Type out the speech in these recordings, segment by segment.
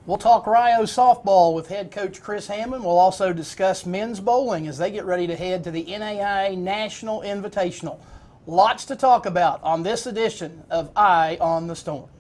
We'll talk Rio softball with head coach Chris Hammond. We'll also discuss men's bowling as they get ready to head to the NAIA National Invitational. Lots to talk about on this edition of Eye on the Storm.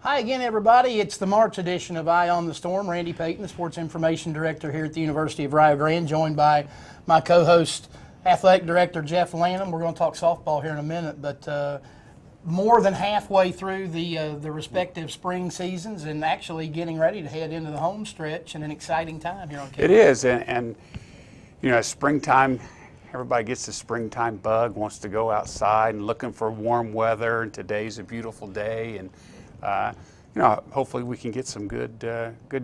Hi again, everybody. It's the March edition of Eye on the Storm. Randy Payton, the Sports Information Director here at the University of Rio Grande, joined by my co-host, Athletic Director Jeff Lanham. We're going to talk softball here in a minute, but more than halfway through the respective spring seasons and actually getting ready to head into the home stretch and an exciting time here on campus. It is, and you know, springtime, everybody gets the springtime bug, wants to go outside and looking for warm weather, and today's a beautiful day, and you know, hopefully we can get some good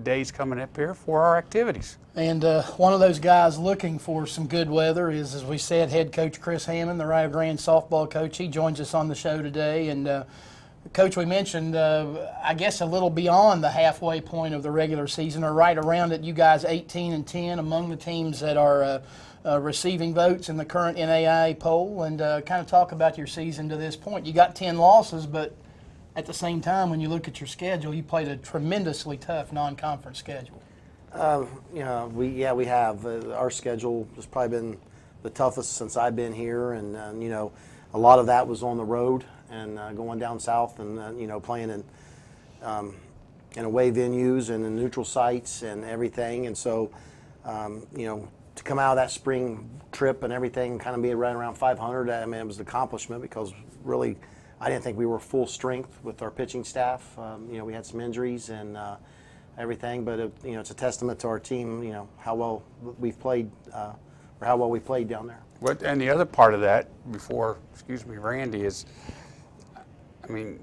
days coming up here for our activities. And one of those guys looking for some good weather is, as we said, head coach Chris Hammond, the Rio Grande softball coach. He joins us on the show today. And Coach, we mentioned, I guess a little beyond the halfway point of the regular season, or right around it, you guys 18-10 among the teams that are receiving votes in the current NAIA poll. And kind of talk about your season to this point. You got 10 losses, but at the same time, when you look at your schedule, you played a tremendously tough non-conference schedule. You know, we have. Our schedule has probably been the toughest since I've been here, and you know, a lot of that was on the road and going down south and you know, playing in away venues and in neutral sites and everything. And so, you know, to come out of that spring trip and everything, kind of be right around 500. I mean, it was an accomplishment because really, I didn't think we were full strength with our pitching staff. You know, we had some injuries and everything, but you know, it's a testament to our team. You know, how well we've played, or how well we played down there. And the other part of that, before, excuse me, Randy, is, I mean,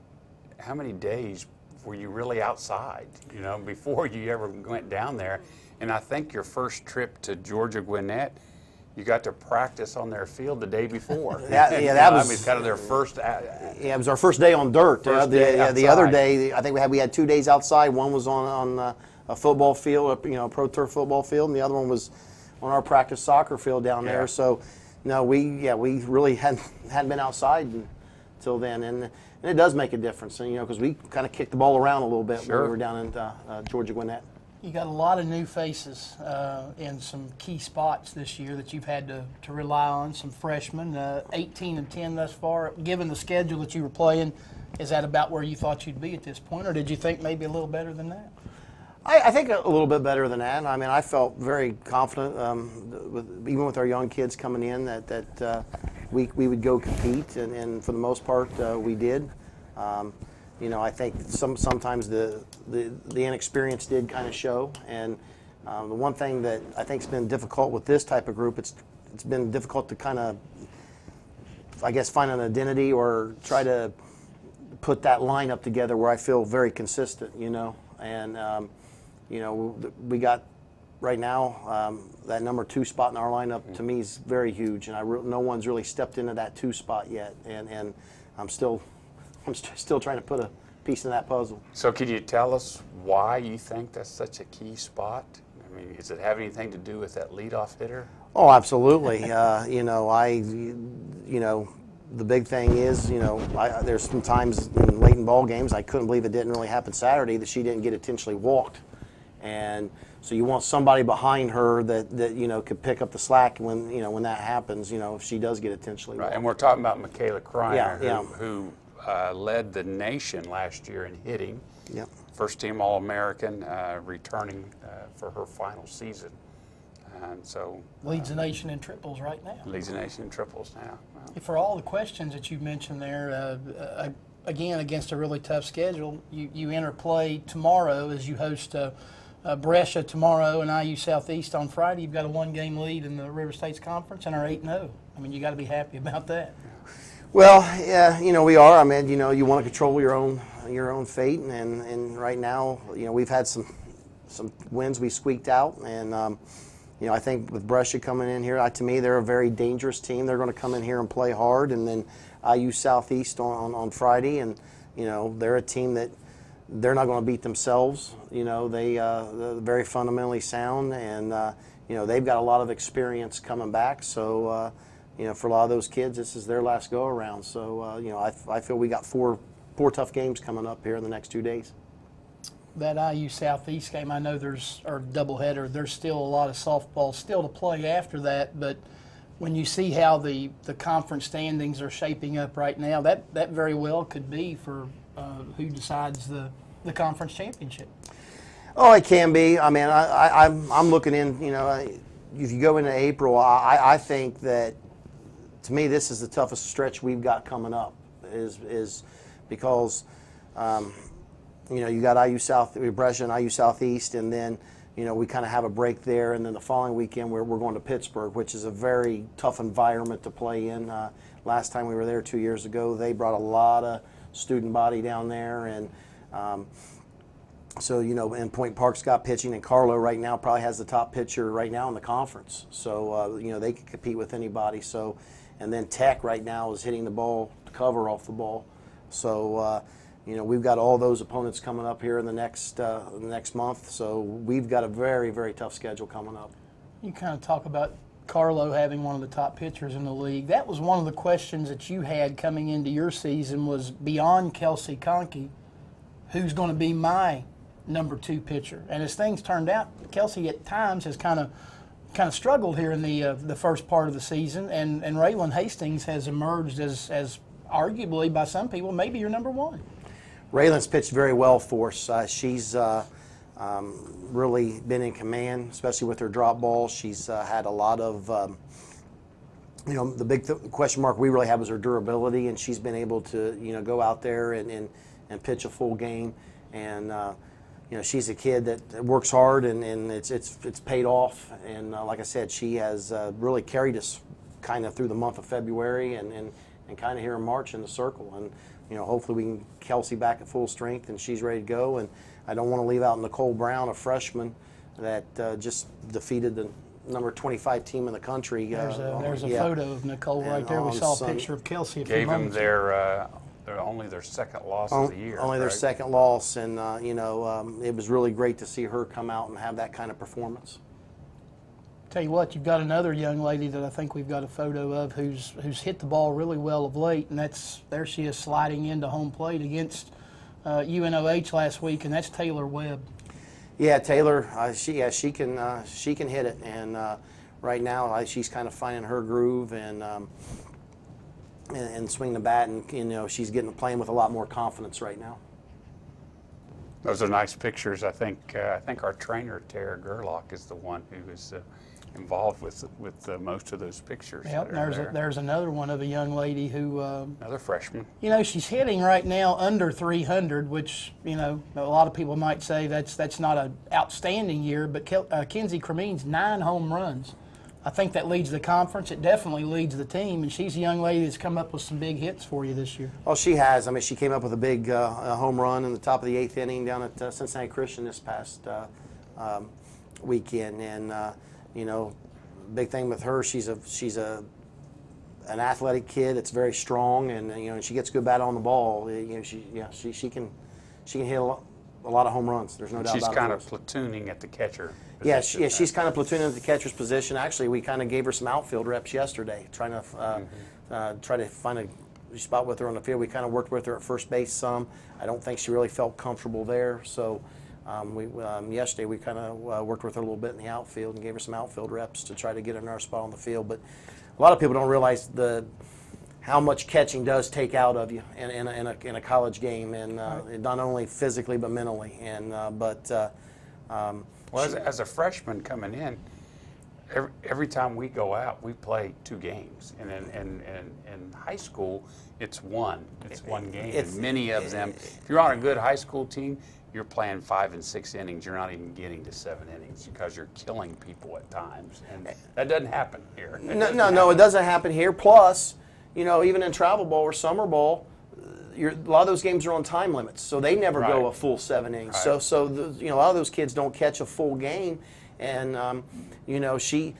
how many days were you really outside? You know, before you ever went down there, and I think your first trip to Georgia Gwinnett, you got to practice on their field the day before. that was, I mean, kind of their first. Yeah, it was our first day on dirt. The other day, I think we had 2 days outside. One was on a football field, you know, pro turf football field, and the other one was on our practice soccer field down there. So, no, we really hadn't been outside until then, and it does make a difference, and you know, because we kind of kicked the ball around a little bit when we were down in Georgia Gwinnett. You got a lot of new faces in some key spots this year that you've had to rely on, some freshmen, 18-10 thus far. Given the schedule that you were playing, is that about where you thought you'd be at this point, or did you think maybe a little better than that? I think a little bit better than that. I mean, I felt very confident, even with our young kids coming in, that we would go compete, and for the most part, we did. You know, I think sometimes the inexperience did kind of show, and the one thing that I think's been difficult with this type of group, it's been difficult to kind of, I guess, find an identity or try to put that lineup together where I feel very consistent. You know, and you know, we got right now that number 2 spot in our lineup to me is very huge, and no one's really stepped into that 2 spot yet, and I'm still trying to put a piece in that puzzle. So can you tell us why you think that's such a key spot? I mean, does it have anything to do with that leadoff hitter? Oh, absolutely. You know, the big thing is, you know, there's some times late in ball games I couldn't believe it didn't really happen Saturday that she didn't get intentionally walked, and so you want somebody behind her that you know could pick up the slack when that happens. You know, if she does get intentionally walked. Right, and we're talking about Michaela Kreiner, Yeah. who led the nation last year in hitting. Yep. First team All-American, returning for her final season. And so leads the nation in triples right now. Leads the nation in triples now. Wow. For all the questions that you mentioned there, again, against a really tough schedule, you enter play tomorrow as you host Brescia tomorrow and IU Southeast on Friday. You've got a 1-game lead in the River States Conference and are 8-0. I mean, you got to be happy about that. Well, yeah, you know, we are. I mean, you know, you want to control your own fate, and right now, you know, we've had some wins we squeaked out, and You know, I think with Brescia coming in here, to me, they're a very dangerous team. They're going to come in here and play hard, and then IU Southeast on Friday, and you know, they're a team that they're not going to beat themselves. You know, they're very fundamentally sound, and you know, they've got a lot of experience coming back. So, you know, for a lot of those kids, this is their last go around. So, you know, I feel we got four tough games coming up here in the next 2 days. That IU Southeast game, I know or doubleheader, there's still a lot of softball still to play after that, but when you see how the conference standings are shaping up right now, that very well could be for who decides the conference championship. Oh, it can be. I mean, I'm looking in, you know, if you go into April, I think that, to me, this is the toughest stretch we've got coming up, is because, you know, you got Brescia and IU Southeast, and then, you know, we kind of have a break there, and then the following weekend we're going to Pittsburgh, which is a very tough environment to play in. Last time we were there 2 years ago, they brought a lot of student body down there, and so, you know, and Point Park's got pitching, and Carlo right now probably has the top pitcher right now in the conference. So, you know, they can compete with anybody. So, and then Tech right now is hitting the ball to cover off the ball. So, you know, we've got all those opponents coming up here in the next month. So we've got a very, very tough schedule coming up. You kind of talk about Carlo having one of the top pitchers in the league. That was one of the questions that you had coming into your season, was beyond Kelsey Conkey, who's going to be my number 2 pitcher. And as things turned out, Kelsey at times has kind of struggled here in the first part of the season, and Raylan Hastings has emerged as arguably by some people maybe your number 1. Raylan's pitched very well for us. She's really been in command, especially with her drop ball. She's had a lot of, you know, the big question mark we really have is her durability, and she's been able to, you know, go out there and pitch a full game. And you know, she's a kid that works hard, and it's paid off. And like I said, she has really carried us kind of through the month of February and kind of here in March in the circle. And you know, hopefully we can Kelsey back at full strength, and she's ready to go. And I don't want to leave out Nicole Brown, a freshman that just defeated the number 25 team in the country. There's a photo of Nicole right there. We saw a picture of Kelsey a few moments ago. They're only their second loss of the year. Only their second loss, and you know, it was really great to see her come out and have that kind of performance. Tell you what, you've got another young lady that I think we've got a photo of who's hit the ball really well of late, and there she is sliding into home plate against UNOH last week, and that's Taylor Webb. Yeah, Taylor, she can hit it, and right now she's kind of finding her groove and swing the bat, and you know, she's playing with a lot more confidence right now. Those are nice pictures. I think our trainer Tara Gerlach is the one who is involved with most of those pictures. Yep, there's another one of a young lady who another freshman. You know, she's hitting right now under 300, which, you know, a lot of people might say that's not an outstanding year, but Kenzie Cremeen's 9 home runs. I think that leads the conference. It definitely leads the team, and she's a young lady that's come up with some big hits for you this year. Well, she has. I mean, she came up with a big home run in the top of the 8th inning down at Cincinnati Christian this past weekend, and you know, big thing with her, she's an athletic kid that's very strong, and you know, she gets good bat on the ball. You know, she can hit a lot of home runs. There's no doubt about it. She's kind of platooning at the catcher position. Yeah, she's kind of platooning at the catcher's position. Actually, we kind of gave her some outfield reps yesterday, trying to try to find a spot with her on the field. We kind of worked with her at first base some. I don't think she really felt comfortable there, so yesterday we kind of worked with her a little bit in the outfield and gave her some outfield reps to try to get her in our spot on the field. But a lot of people don't realize how much catching does take out of you in a college game, and not only physically but mentally. And as a freshman coming in, every time we go out, we play 2 games, and in high school, it's one game. And many of them, if you're on a good high school team, you're playing 5 and 6 innings. You're not even getting to 7 innings because you're killing people at times, and that doesn't happen here. No, it doesn't happen here. Plus, you know, even in travel ball or summer ball, a lot of those games are on time limits, so they never go a full 7 innings. Right. So you know, a lot of those kids don't catch a full game, And you know, she,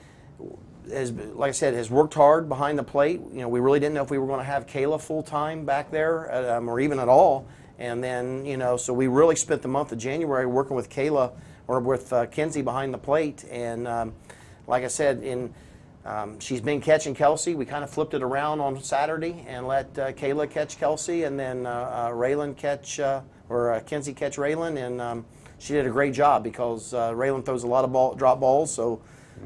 like I said, has worked hard behind the plate. You know, we really didn't know if we were going to have Kayla full time back there, or even at all. And then, you know, so we really spent the month of January working with Kayla or with Kenzie behind the plate. And like I said, she's been catching Kelsey. We kind of flipped it around on Saturday and let Kayla catch Kelsey, and then Raylan catch, or Kenzie catch Raylan. And she did a great job because Raylan throws a lot of drop balls. So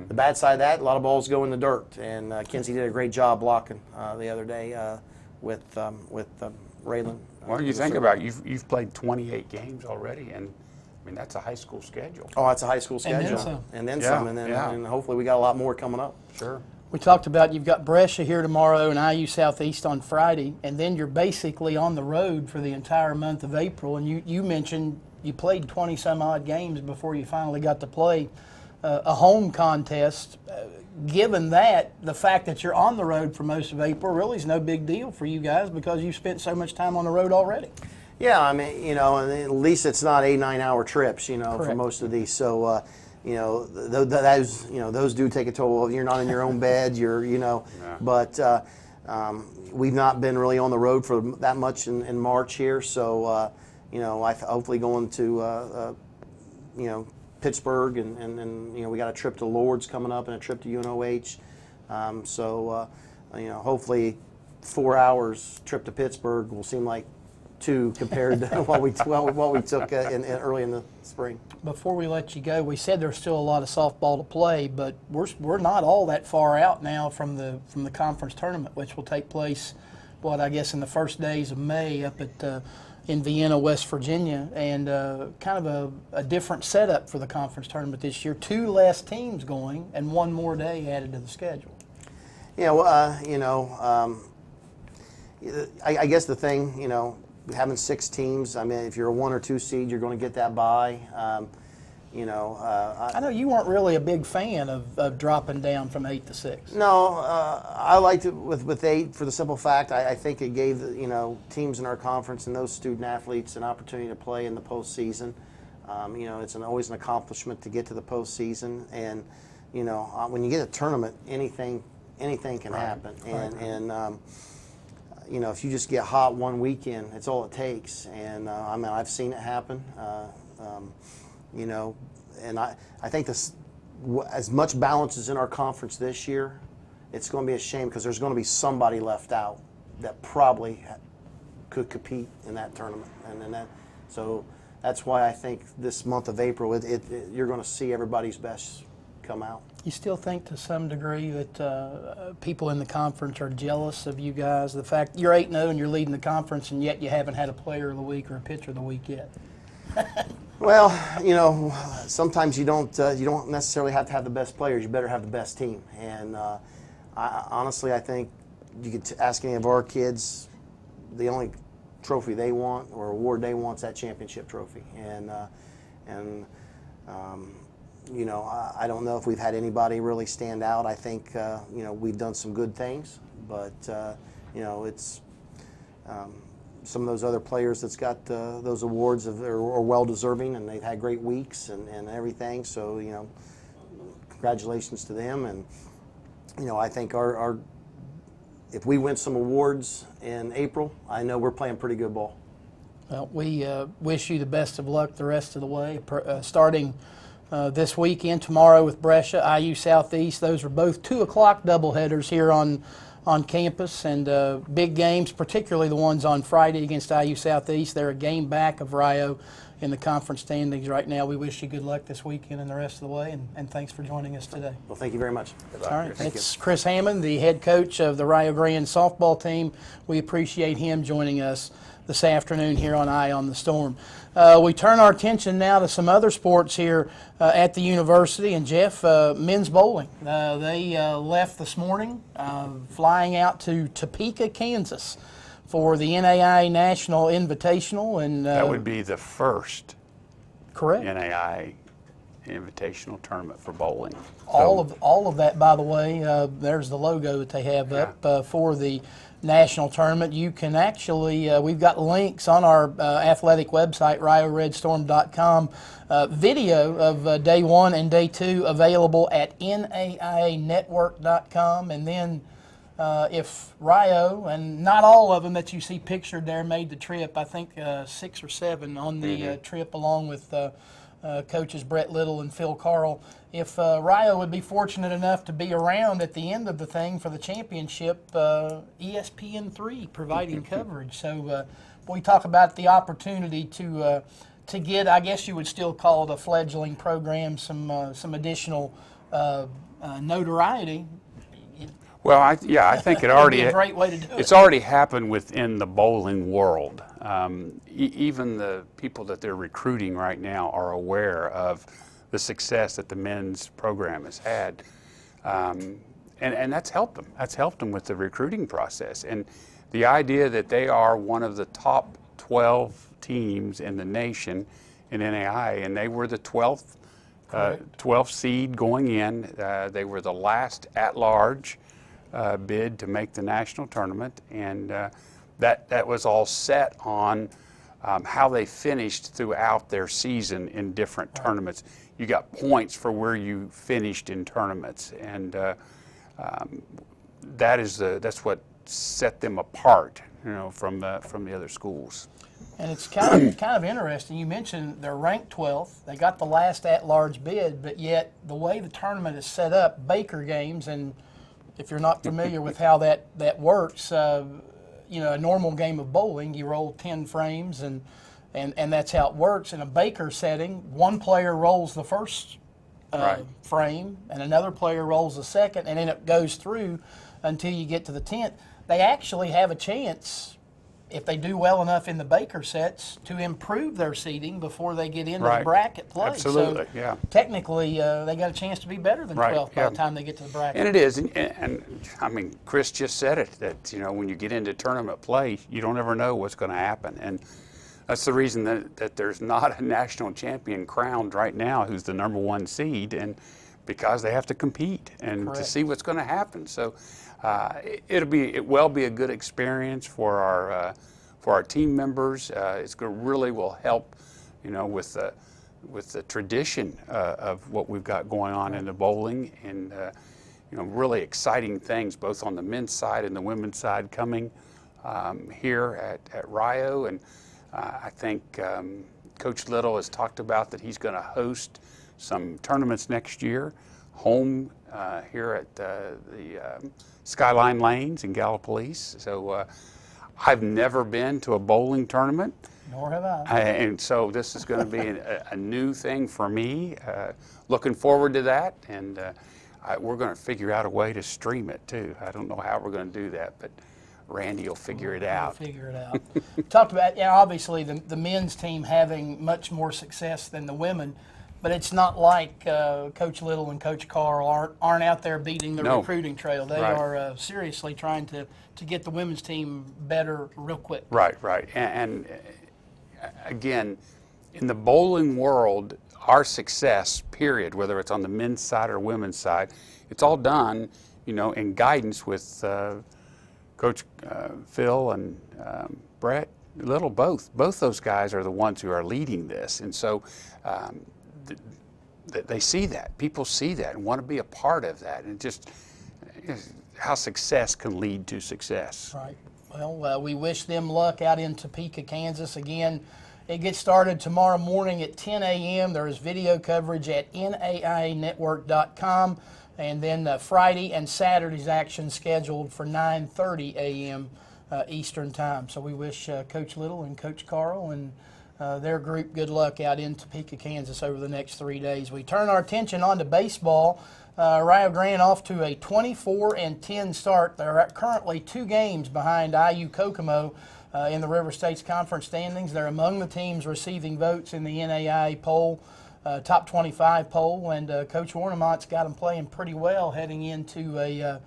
the bad side of that, a lot of balls go in the dirt. And Kenzie did a great job blocking the other day with Raylan. Well, you think about it, you've played 28 games already, and I mean that's a high school schedule. Oh, that's a high school schedule. And then some. And then some. And then and hopefully we got a lot more coming up. Sure. We talked about you've got Brescia here tomorrow and IU Southeast on Friday, and then you're basically on the road for the entire month of April. And you mentioned you played 20-some-odd games before you finally got to play a home contest. Given that, the fact that you're on the road for most of April really is no big deal for you guys because you've spent so much time on the road already. Yeah, I mean, you know, and at least it's not 8-9 hour trips, you know, Correct. for most of these. So, you know, those do take a toll. You're not in your own bed, you know, but we've not been really on the road for that much in March here. So, you know, hopefully going to, you know, Pittsburgh and you know, we got a trip to Lourdes coming up and a trip to UNOH. So, you know, hopefully 4 hours trip to Pittsburgh will seem like 2 compared to what we took early in the spring. Before we let you go, we said there's still a lot of softball to play, but we're not all that far out now from the conference tournament, which will take place, I guess in the first days of May up at in Vienna, West Virginia, and kind of a different setup for the conference tournament this year. 2 less teams going and 1 more day added to the schedule. Yeah, well, you know, I guess the thing, you know, having 6 teams, I mean, if you're a 1 or 2 seed, you're going to get that bye. You know, I know you weren't really a big fan of dropping down from 8 to 6. No, I liked it with 8 for the simple fact I think it gave you know, teams in our conference and those student athletes an opportunity to play in the postseason. You know, it's always an accomplishment to get to the postseason, and you know, when you get a tournament, anything can happen. And you know, if you just get hot one weekend, it's all it takes. And I mean, I've seen it happen. You know, and I think this, as much balance is in our conference this year, it's going to be a shame because there's going to be somebody left out that probably could compete in that tournament, so that's why I think this month of April, you're going to see everybody's best come out. You still think to some degree that people in the conference are jealous of you guys? The fact you're 8-0 and you're leading the conference, and yet you haven't had a player of the week or a pitcher of the week yet. Well, you know, sometimes you don't necessarily have to have the best players. You better have the best team. And honestly, I think you could ask any of our kids, the only trophy they want or award they want is that championship trophy. And you know, I don't know if we've had anybody really stand out. I think you know, we've done some good things, but you know, it's some of those other players that's got those awards are well deserving, and they've had great weeks and everything. So, you know, congratulations to them. And you know, I think our if we win some awards in April, I know we're playing pretty good ball. Well, we wish you the best of luck the rest of the way, starting this weekend, tomorrow with Brescia, IU Southeast. Those are both 2 o'clock doubleheaders here on campus, and big games, particularly the ones on Friday against IU Southeast. They're a game back of Rio in the conference standings right now. We wish you good luck this weekend and the rest of the way, and thanks for joining us today. Well, thank you very much. All right, that's Chris Hammond, the head coach of the Rio Grande softball team. We appreciate him joining us this afternoon here on Eye on the Storm. We turn our attention now to some other sports here at the university. And Jeff, men's bowling. They left this morning, flying out to Topeka, Kansas, for the NAI National Invitational. And that would be the first correct NAI Invitational tournament for bowling. All of that, by the way, there's the logo that they have up for the national tournament, you can actually, we've got links on our athletic website, rioredstorm.com, video of day 1 and day 2 available at naianetwork.com. And then if Rio, and not all of them that you see pictured there made the trip, I think 6 or 7 on the trip along with coaches Brett Little and Phil Carl. If Rio would be fortunate enough to be around at the end of the thing for the championship, ESPN3 providing coverage. So we talk about the opportunity to get, I guess you would still call it a fledgling program, some additional notoriety. Well, I think it already. Be a great way to do it. It's already happened within the bowling world. Even the people that they're recruiting right now are aware of the success that the men's program has had, and that's helped them. That's helped them with the recruiting process, and the idea that they are one of the top 12 teams in the nation in NAI, and they were the 12th seed going in. They were the last at-large bid to make the national tournament, and that was all set on how they finished throughout their season in different tournaments. You got points for where you finished in tournaments, and that's what set them apart, from the other schools. And it's kind of interesting. You mentioned they're ranked 12th. They got the last at-large bid, but yet the way the tournament is set up, Baker games, and if you're not familiar with how that works, a normal game of bowling, you roll 10 frames, and that's how it works. In a Baker setting, one player rolls the first frame, and another player rolls the second, and then it goes through until you get to the 10th. They actually have a chance, if they do well enough in the Baker sets, to improve their seeding before they get into the bracket play. Absolutely, so technically, they got a chance to be better than 12th by the time they get to the bracket. And it is, and I mean, Chris just said it, that when you get into tournament play, you don't ever know what's going to happen, and that's the reason that there's not a national champion crowned right now who's the #1 seed, and because they have to compete and to see what's going to happen. So it will be a good experience for our team members. It's really will help, with the tradition of what we've got going on in the bowling, and really exciting things both on the men's side and the women's side coming here at Rio. And I think Coach Little has talked about that he's going to host some tournaments next year, home here at the Skyline Lanes in Gallipolis. So I've never been to a bowling tournament. Nor have I. And so this is going to be a new thing for me. Looking forward to that, and we're going to figure out a way to stream it too. I don't know how we're going to do that, but Randy will figure it out. Talked about, obviously the men's team having much more success than the women, but it's not like Coach Little and Coach Carl aren't out there beating the recruiting trail. They are seriously trying to get the women's team better real quick. Right. And again, in the bowling world, our success, period, whether it's on the men's side or women's side, it's all done, in guidance with Coach Phil and Brett Little. Both those guys are the ones who are leading this, and so they see that. People see that and want to be a part of that, and just how success can lead to success. Right. Well, we wish them luck out in Topeka, Kansas. Again, it gets started tomorrow morning at 10 a.m. There is video coverage at naianetwork.com, and then Friday and Saturday's action scheduled for 9:30 a.m. Eastern Time. So we wish Coach Little and Coach Carl and their group good luck out in Topeka, Kansas over the next 3 days. We turn our attention on to baseball. Rio Grande off to a 24-10 start. They're currently 2 games behind IU Kokomo in the River States Conference standings. They're among the teams receiving votes in the NAI poll, top 25 poll, and Coach Ornamont's got them playing pretty well heading into a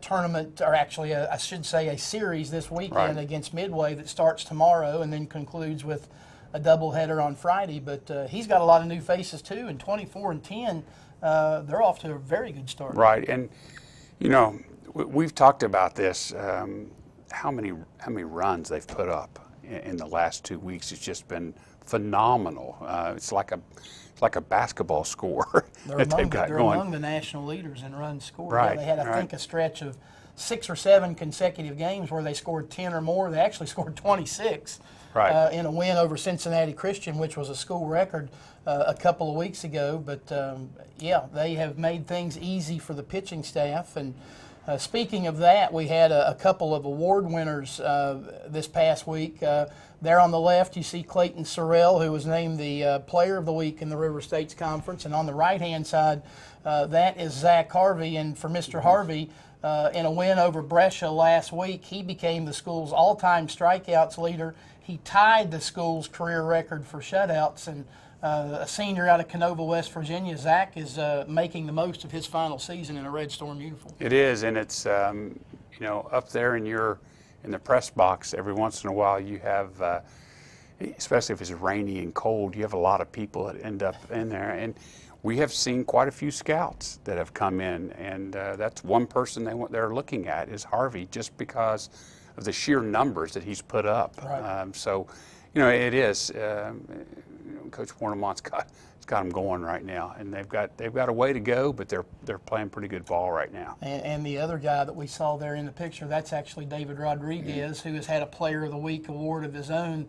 tournament, or actually I should say a series this weekend against Midway that starts tomorrow and then concludes with a doubleheader on Friday. But he's got a lot of new faces too, and 24-10, they're off to a very good start. Right, and we've talked about this. how many runs they've put up in the last 2 weeks. It's just been phenomenal. It's like a basketball score that they've got they're going. among the national leaders in runs scored. Right, They had, I think, a stretch of 6 or 7 consecutive games where they scored 10 or more. They actually scored 26 in a win over Cincinnati Christian, which was a school record a couple of weeks ago. But, yeah, they have made things easy for the pitching staff. And speaking of that, we had a couple of award winners this past week. There on the left, you see Clayton Sorrell, who was named the Player of the Week in the River States Conference. And on the right-hand side, that is Zach Harvey. And for Mr. Harvey, in a win over Brescia last week, he became the school's all-time strikeouts leader. He tied the school's career record for shutouts. And a senior out of Canova, West Virginia, Zach is making the most of his final season in a Red Storm uniform. It is, and it's you know, up there in the press box every once in a while you have, especially if it's rainy and cold, you have a lot of people that end up in there. And we have seen quite a few scouts that have come in, and that's one person they're looking at is Harvey, just because of the sheer numbers that he's put up. Right. So, you know, it is. Coach Warnemont's got them going right now, and they've got a way to go, but they're playing pretty good ball right now. And the other guy that we saw there in the picture, that's actually David Rodriguez, who has had a Player of the Week award of his own.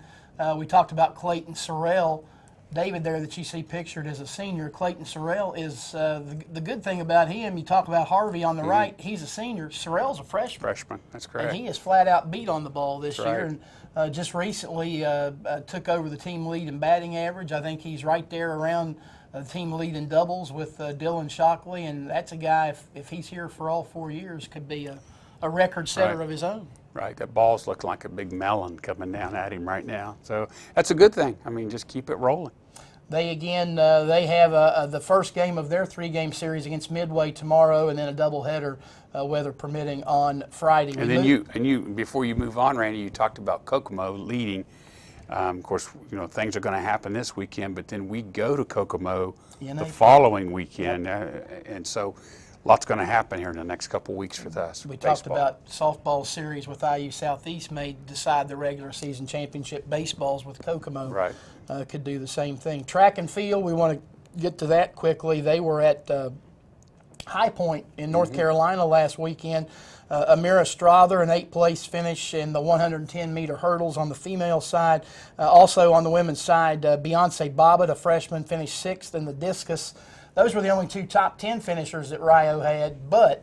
We talked about Clayton Sorrell. David there that you see pictured as a senior, Clayton Sorrell is the good thing about him. You talk about Harvey on the right, he's a senior. Sorrell's a freshman. Freshman, that's correct. And he is flat out beat on the ball this That's year. right. And just recently took over the team lead in batting average. I think he's right there around the team lead in doubles with Dylan Shockley. And that's a guy, if he's here for all 4 years, could be a record setter of his own. Right, that ball's looking like a big melon coming down at him right now. So that's a good thing. I mean, just keep it rolling. They they have the first game of their 3-game series against Midway tomorrow, and then a doubleheader, weather permitting, on Friday. And then you before you move on, Randy, you talked about Kokomo leading. Of course, you know, things are going to happen this weekend, but then we go to Kokomo the following weekend, and so lots going to happen here in the next couple of weeks for us. We talked about softball series with IU Southeast may decide the regular season championship. Baseballs with Kokomo could do the same thing. Track and field, we want to get to that quickly. They were at High Point in North Carolina last weekend. Amira Strother, an 8th place finish in the 110-meter hurdles on the female side. Also on the women's side, Beyonce Bobbitt, a freshman, finished 6th in the discus. Those were the only 2 top 10 finishers that Rio had, but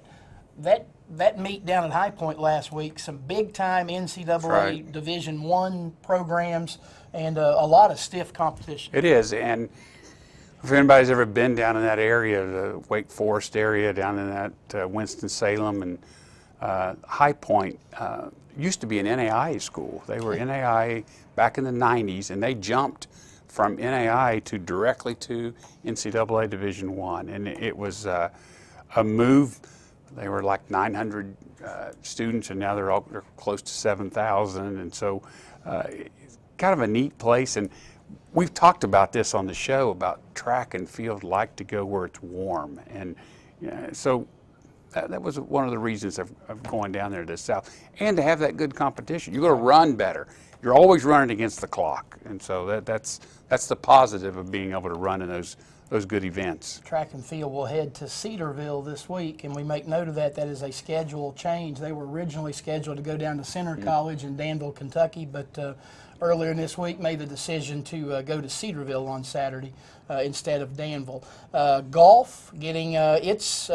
that meet down at High Point last week, some big-time NCAA Division I programs and a lot of stiff competition. It is, and if anybody's ever been down in that area, the Wake Forest area, down in that Winston-Salem, and High Point used to be an NAIA school. They were NAIA back in the 90s, and they jumped from NAIA to directly to NCAA Division I, and it was a move. They were like 900 students, and now they're close to 7,000, and so kind of a neat place. And we've talked about this on the show about track and field like to go where it's warm, and so that was one of the reasons of going down there to the south, and to have that good competition. You're going to run better. You're always running against the clock, and so that's the positive of being able to run in those good events. Track and field will head to Cedarville this week, and we make note of that. That is a schedule change. They were originally scheduled to go down to Center College in Danville, Kentucky, but earlier in this week made the decision to go to Cedarville on Saturday instead of Danville. Golf getting its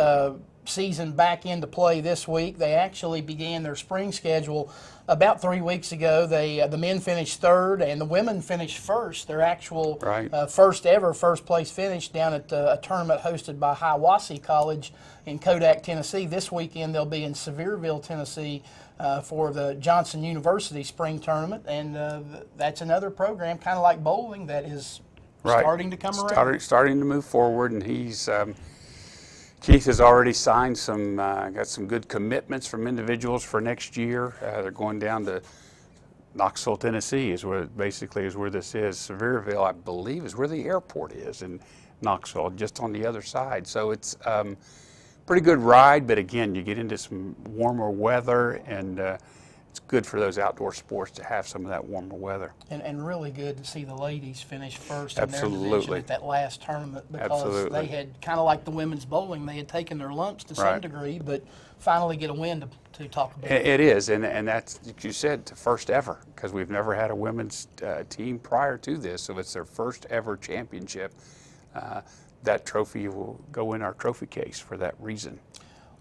season back into play this week. They actually began their spring schedule about 3 weeks ago. The men finished 3rd and the women finished 1st. Their actual first place finish down at a tournament hosted by Hiawassee College in Kodak, Tennessee. This weekend they'll be in Sevierville, Tennessee for the Johnson University spring tournament, and that's another program kind of like bowling that is starting to come around. Starting to move forward, and Keith has already signed got some good commitments from individuals for next year. They're going down to Knoxville, Tennessee, is where this is. Sevierville, I believe, is where the airport is in Knoxville, just on the other side. So it's pretty good ride, but again, you get into some warmer weather, and it's good for those outdoor sports to have some of that warmer weather. And really good to see the ladies finish first in their division Absolutely. at that last tournament, because Absolutely. they had, kind of like the women's bowling, they had taken their lumps to some Right. degree, but finally get a win to talk about. It is, and that's, like you said, the first ever, because we've never had a women's team prior to this, so it's their first ever championship. That trophy will go in our trophy case for that reason.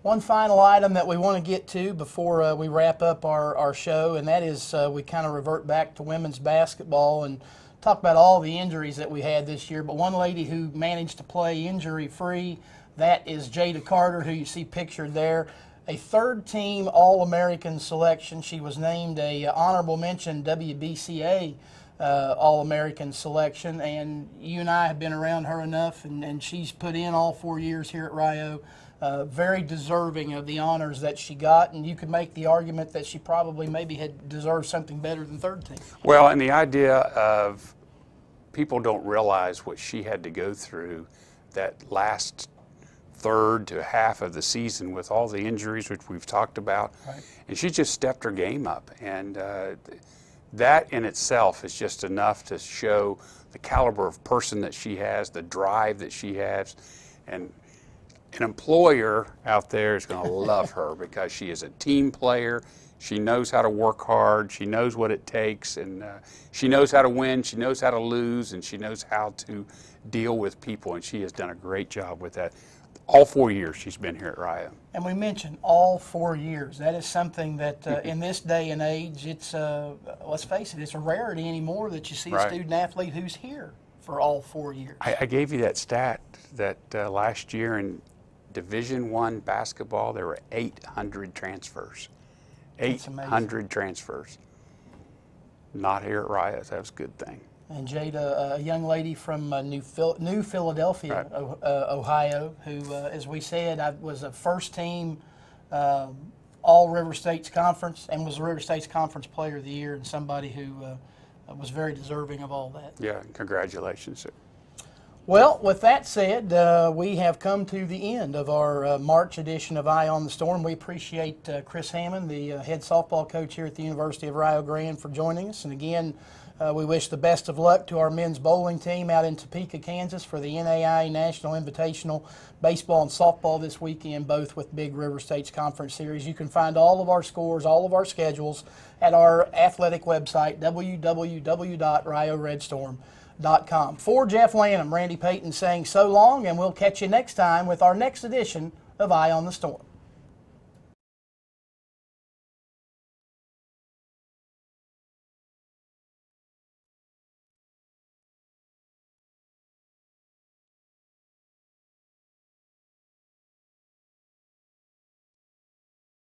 One final item that we want to get to before we wrap up our show, and that is we kind of revert back to women's basketball and talk about all the injuries that we had this year. But one lady who managed to play injury-free, that is Jada Carter, who you see pictured there. A third-team All-American selection. She was named a honorable mention WBCA All-American selection, and you and I have been around her enough, and she's put in all 4 years here at Rio. Very deserving of the honors that she got, and you could make the argument that she probably maybe had deserved something better than third team. Well, and the idea of people don't realize what she had to go through that last third to half of the season with all the injuries, which we've talked about. Right. And she just stepped her game up. And that in itself is just enough to show the caliber of person that she has, the drive that she has. And an employer out there is going to love her because she is a team player. She knows how to work hard. She knows what it takes, and she knows how to win. She knows how to lose, and she knows how to deal with people, and she has done a great job with that. All 4 years she's been here at Rio. And we mentioned all 4 years. That is something that in this day and age, it's, let's face it, it's a rarity anymore that you see Right. a student athlete who's here for all 4 years. I gave you that stat that last year in Division I basketball, there were 800 transfers. That's amazing. 800 transfers. Not here at Rio. That was a good thing. And Jada, a young lady from New Philadelphia, Right. Ohio, who, as we said, was a first-team All River States Conference and was a River States Conference Player of the Year, and somebody who was very deserving of all that. Yeah, congratulations. Well, with that said, we have come to the end of our March edition of Eye on the Storm. We appreciate Chris Hammond, the head softball coach here at the University of Rio Grande, for joining us. And again, we wish the best of luck to our men's bowling team out in Topeka, Kansas for the NAIA National Invitational Baseball and Softball this weekend, both with Big River States Conference Series. You can find all of our scores, all of our schedules at our athletic website, www.rioredstorm.com. For Jeff Lanham, Randy Payton saying so long, and we'll catch you next time with our next edition of Eye on the Storm.